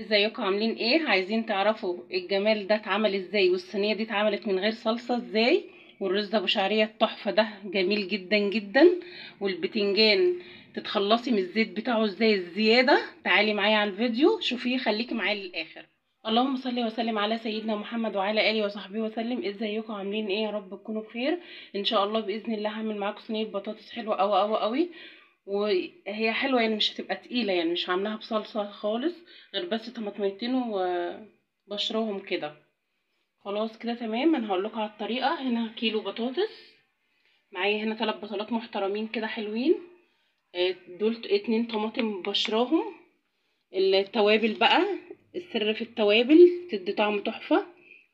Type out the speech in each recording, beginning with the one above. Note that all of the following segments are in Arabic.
ازيكم عاملين ايه؟ عايزين تعرفوا الجمال ده اتعمل ازاي، والصينيه دي اتعملت من غير صلصه ازاي، والرز ابو شعريه التحفه ده جميل جدا جدا، والبتنجان تتخلصي من الزيت بتاعه ازاي الزياده. تعالي معايا على الفيديو شوفيه، خليكي معايا للاخر. اللهم صل وسلم على سيدنا محمد وعلى اله وصحبه وسلم. ازيكم عاملين ايه؟ يا رب تكونوا بخير. ان شاء الله باذن الله هعمل معاكم صينيه بطاطس حلوه قوي قوي قوي، وهي حلوه يعني مش هتبقى تقيله، يعني مش عاملاها بصلصه خالص، غير بس طماطميتين وبشرهم كده. خلاص كده تمام. انا هقول لكم على الطريقه. هنا كيلو بطاطس، معايا هنا 3 بصلات محترمين كده حلوين، دول 2 طماطم بشراهم. التوابل بقى، السر في التوابل تدي طعم تحفه: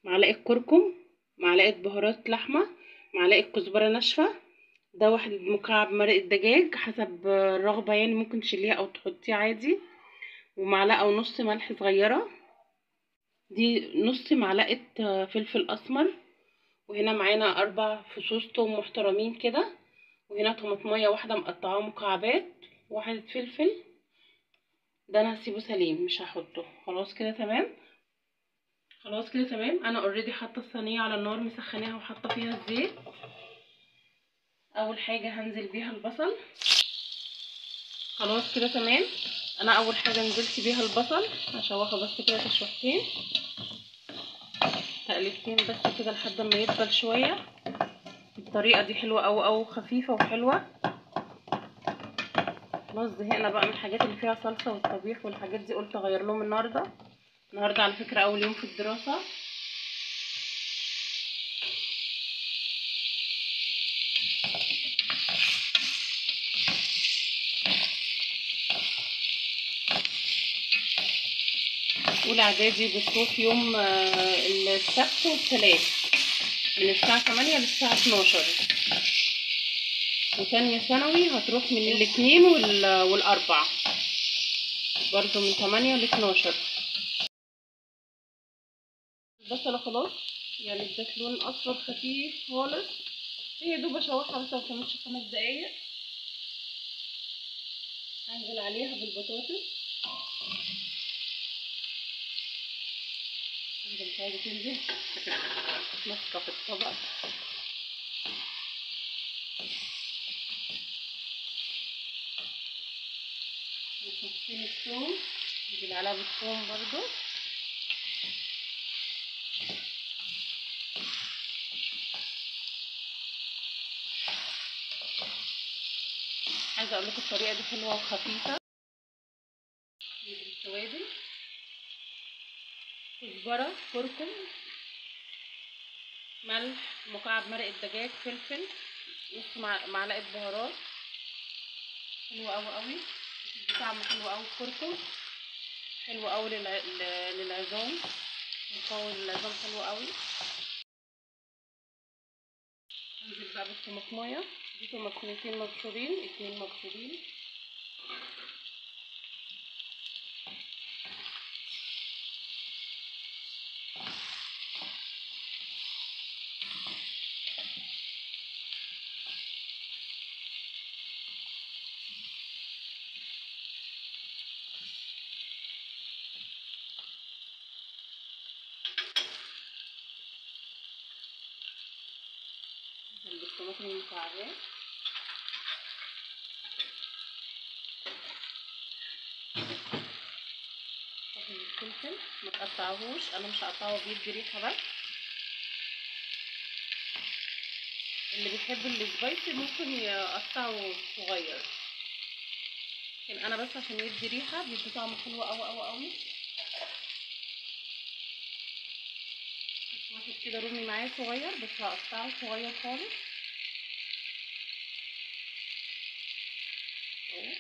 معلقه كركم، معلقه بهارات لحمه، معلقه كزبره ناشفه، ده 1 مكعب مرق الدجاج حسب الرغبة، يعني ممكن تشيليها او تحطيه عادي، ومعلقة ونص ملح صغيرة، دي نص معلقة فلفل اسمر، وهنا معانا 4 فصوص توم محترمين كده، وهنا طماطمية واحدة مقطعاها مكعبات، واحدة فلفل، ده انا هسيبه سليم مش هحطه. خلاص كده تمام. خلاص كده تمام. انا اوريدي حاطه الصينيه على النار مسخناها وحاطه فيها الزيت. اول حاجه هنزل بيها البصل. خلاص كده تمام. انا اول حاجه نزلت بيها البصل، هشوحه بس كده تشويحتين تقليبتين بس كده لحد ما يدبل شويه. الطريقه دي حلوه او خفيفه وحلوه. خلاص زهقنا بقى من الحاجات اللي فيها صلصه والطبيخ والحاجات دي، قلت اغير لهم النهارده. النهارده على فكره اول يوم في الدراسه. اولى اعدادي بتروح يوم السبت والثلاث من الساعه 8 للساعه 12، وتانية ثانوي هتروح من الاثنين والاربع برضو من 8 ل 12. البصلة خلاص يعني ادت لون اصفر خفيف خالص، هي دوب اشوحها بس مكملش 5 دقايق. هنزل عليها بالبطاطس. انت مش عايزه تنزل ماسكه في الطبق. وفصين الثوم ننزل عليها بالثوم برضو. عايزه اقول لكم الطريقه دي حلوه وخفيفه. نجيب التوابل: كزبره، كركم، ملح، مكعب مرق الدجاج، فلفل، نص معلقه بهارات. حلوه قوي قوي، طعم حلو قوي. الكركم حلو قوي للعظام، مقوي للعظام حلو قوي. انزل بقى بالطماطمايه، دي طماطميتين مبشورين، 2 مبشورين. بالطماطم المكعبات، الفلفل ما تقطعوهوش، انا مش هقطعه بيدي ريحه بس. اللي بيحب السبايسي ممكن يقطعه صغير، لكن انا بس عشان يدي ريحه بيدي طعم حلو قوي قوي قوي. واحد كده رومي معايا صغير، بس هقطعه صغير خالص اهو.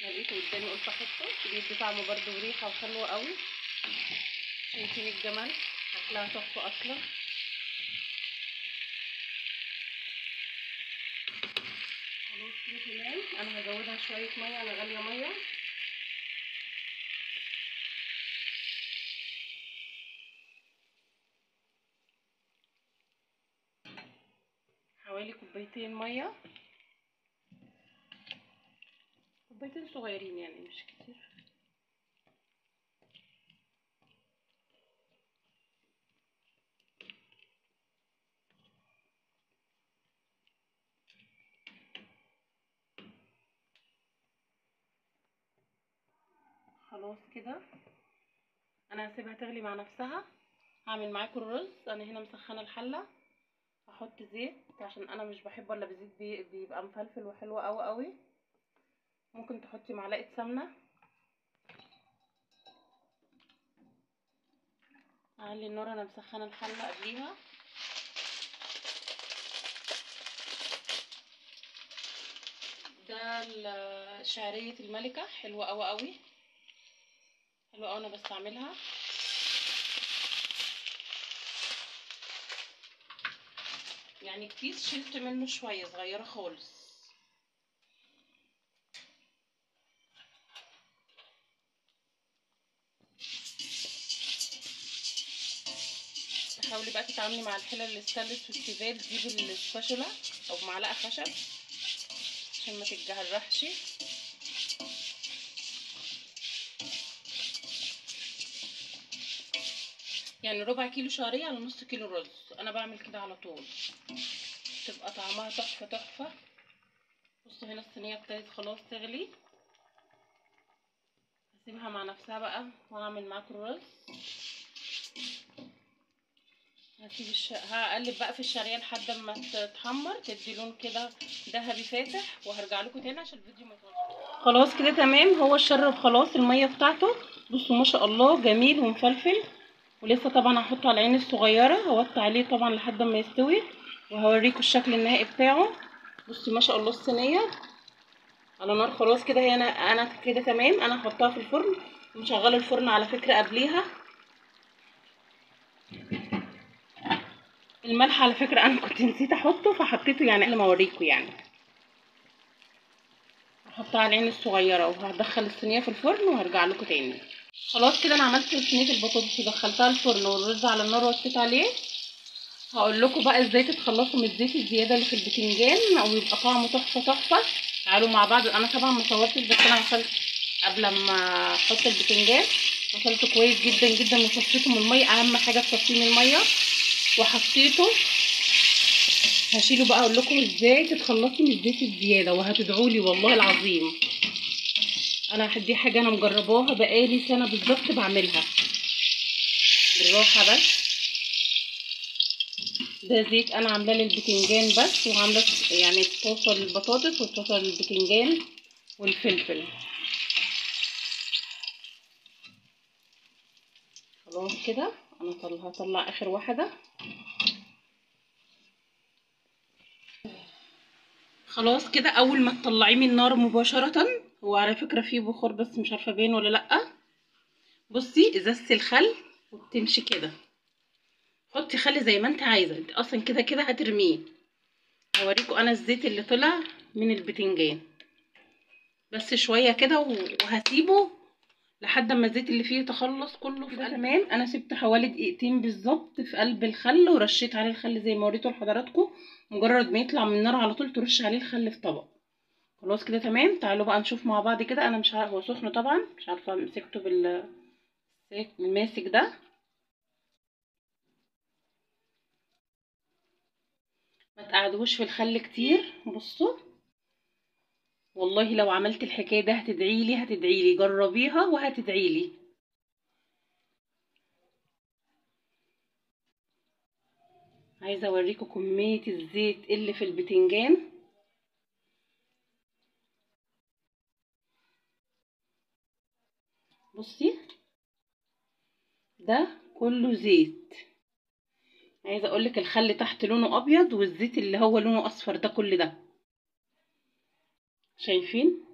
انا لقيته قدامي قلت احطه، بيدي طعم برده وريحه وحلوه قوي. شايفين الجمال؟ شكلها تحفه اصلا. خلاص كده تمام. انا هزودها شويه ميه، انا غاليه ميه. حوالي كوبايتين ميه، كوبايتين صغيرين يعني مش كتير. خلاص كده انا هسيبها تغلي مع نفسها. هعمل معاكم الرز. انا هنا مسخنه الحله، هحط زيت عشان انا مش بحبه الا بزيت، بيبقى مفلفل وحلو قوي قوي. ممكن تحطي معلقه سمنه. اعلي النار، انا مسخنه الحله قبليها. ده شعريه الملكه، حلوه قوي قوي، حلوه قوي، انا بستعملها. يعني كيس شلت منه شويه صغيره خالص. حاولي بقى تتعاملي مع الحلل الستانلس والسيفال دي بالسباشولا او بمعلقه خشب عشان ما تتجرحش. يعني ربع كيلو شعريه على نص كيلو رز، انا بعمل كده على طول، تبقى طعمها تحفه تحفه. بصوا هنا الصينيه ابتدت خلاص تغلي، هسيبها مع نفسها بقى وهعمل معاكم الرز. هقلب بقى في الشعريه لحد ما تتحمر، تدي لون كده ذهبي فاتح، وهرجع لكم تاني عشان الفيديو ما يطولش. خلاص كده تمام، هو شرب خلاص الميه بتاعته. بصوا ما شاء الله جميل ومفلفل، ولسه طبعا هحطه على العين الصغيره، هوطي عليه طبعا لحد ما يستوي وهوريكم الشكل النهائي بتاعه. بصي ما شاء الله الصينيه على نار خلاص كده، هي انا كده تمام. انا هحطها في الفرن، مشغله الفرن على فكره قبليها. الملح على فكره انا كنت نسيت احطه فحطيته يعني قبل ما اوريكم. يعني هحطها على العين الصغيره وهدخل الصينيه في الفرن وهرجع لكم تاني. خلاص كده انا عملت صينيه البطاطس ودخلتها الفرن والرز على النار وطيت عليه. هقول لكم بقى ازاي تتخلصوا من الزيت الزياده اللي في البتنجان ويبقى طعمه تحفه تحفه. تعالوا مع بعض. انا طبعا ما صورتش بس انا غسلت قبل ما احط البتنجان، غسلته كويس جدا جدا وصفيته من الميه، اهم حاجه تصفيه من الميه، وحطيته. هشيله بقى اقول لكم ازاي تتخلصي من الزيت الزياده وهتدعوا لي والله العظيم. انا دي حاجه انا مجرباها بقالي سنه بالظبط بعملها. بالراحه بس، ده زيت انا عاملاه للبتنجان بس، وعامله يعني طاسه للبطاطس وطاسه للبتنجان والفلفل. خلاص كده انا هطلع اخر واحده. خلاص كده اول ما تطلعيه من النار مباشره، هو على فكره فيه بخار بس مش عارفه باين ولا لا. بصي ازازه الخل وبتمشي كده، حطي خل زي ما انت عايزه، انت اصلا كده كده هترميه. هوريكم انا الزيت اللي طلع من البتنجان بس شويه كده وهسيبه لحد ما الزيت اللي فيه يتخلص كله في قلب. تمام، انا سبت حوالي دقيقتين بالظبط في قلب الخل ورشيت عليه الخل زي ما وريته لحضراتكم. مجرد ما يطلع من النار على طول ترش عليه الخل في طبق. خلاص كده تمام. تعالوا بقى نشوف مع بعض كده. انا مش عارفه هو سخن طبعا، مش عارفه مسكته بالماسك ده. ما تقعدوش في الخل كتير. بصوا والله لو عملت الحكايه ده هتدعيلي هتدعيلي، جربيها وهتدعيلي. عايزه اوريكم كميه الزيت اللي في البتنجان. بصي ده كله زيت. عايزه اقولك الخل تحت لونه ابيض والزيت اللي هو لونه اصفر، ده كل ده شايفين؟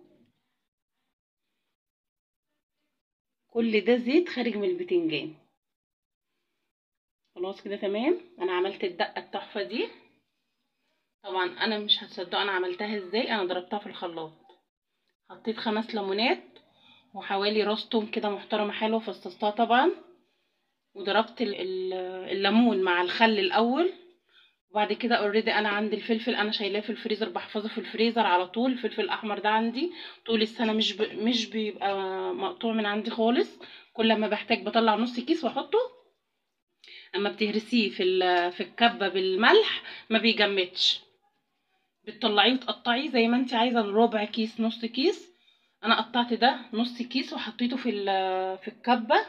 كل ده زيت خارج من البتنجان. خلاص كده تمام. انا عملت الدقه التحفه دي. طبعا انا مش هتصدقوا انا عملتها ازاي. انا ضربتها في الخلاط، حطيت 5 ليمونات وحوالي راس توم كده محترمه حلوه، فصصتها طبعا، وضربت الليمون مع الخل الاول. وبعد كده اوريدي انا عندي الفلفل انا شايلاه في الفريزر، بحفظه في الفريزر على طول. الفلفل الاحمر ده عندي طول السنه، مش بيبقى مقطوع من عندي خالص. كل ما بحتاج بطلع نص كيس واحطه. اما بتهرسيه في الكبه بالملح ما بيجمدش، بتطلعيه وتقطعيه زي ما انت عايزه، ربع كيس نص كيس. انا قطعت ده نص كيس وحطيته في الكبه،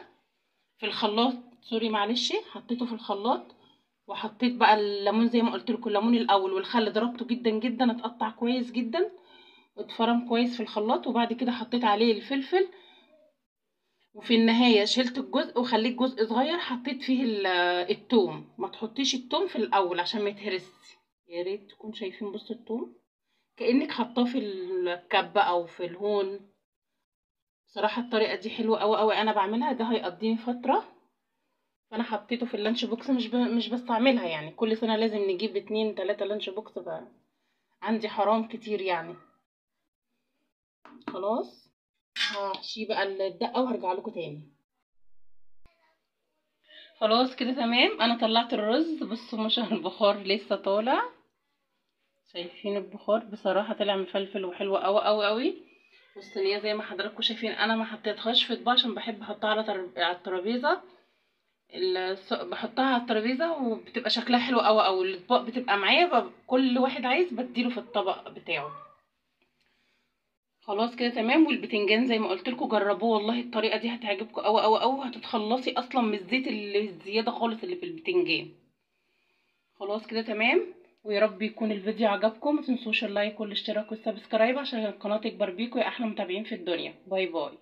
في الخلاط، سوري معلش، حطيته في الخلاط. وحطيت بقى الليمون زي ما قلت لكم، الليمون الاول والخل ضربته جدا جدا، اتقطع كويس جدا واتفرم كويس في الخلاط. وبعد كده حطيت عليه الفلفل، وفي النهايه شلت الجزء وخليت جزء صغير حطيت فيه التوم. ما تحطيش التوم في الاول عشان ما يتهرس. يا ريت تكون شايفين، بصوا التوم كأنك حطاه في الكبة او في الهون. بصراحة الطريقة دي حلوة قوي قوي، انا بعملها، ده هيقضيني فترة. فانا حطيته في اللانش بوكس، مش بستعملها يعني، كل سنة لازم نجيب 2 3 لانش بوكس بقى، عندي حرام كتير يعني. خلاص هحشيه بقى الدقة وهرجع لكم تاني. خلاص كده تمام، انا طلعت الرز، بصوا ما شاء الله البخار لسه طالع. شايفين البخار؟ بصراحة طلع مفلفل وحلو قوي قوي قوي. والصينية زي ما حضراتكم شايفين انا ما حطيتهاش في اطباق عشان بحب احطها على الترابيزة. بحطها على الترابيزة وبتبقى شكلها حلو قوي، او الاطباق بتبقى معايا، كل واحد عايز بديله في الطبق بتاعه. خلاص كده تمام. والبتنجان زي ما قلت لكم جربوه، والله الطريقة دي هتعجبكم قوي قوي قوي، هتتخلصي اصلا من الزيت اللي الزيادة خالص اللي في البتنجان. خلاص كده تمام. ويا رب يكون الفيديو عجبكم، متنسوش اللايك والاشتراك والسبسكرايب عشان القناة تكبر بيكم يا احلى متابعين في الدنيا. باي باي.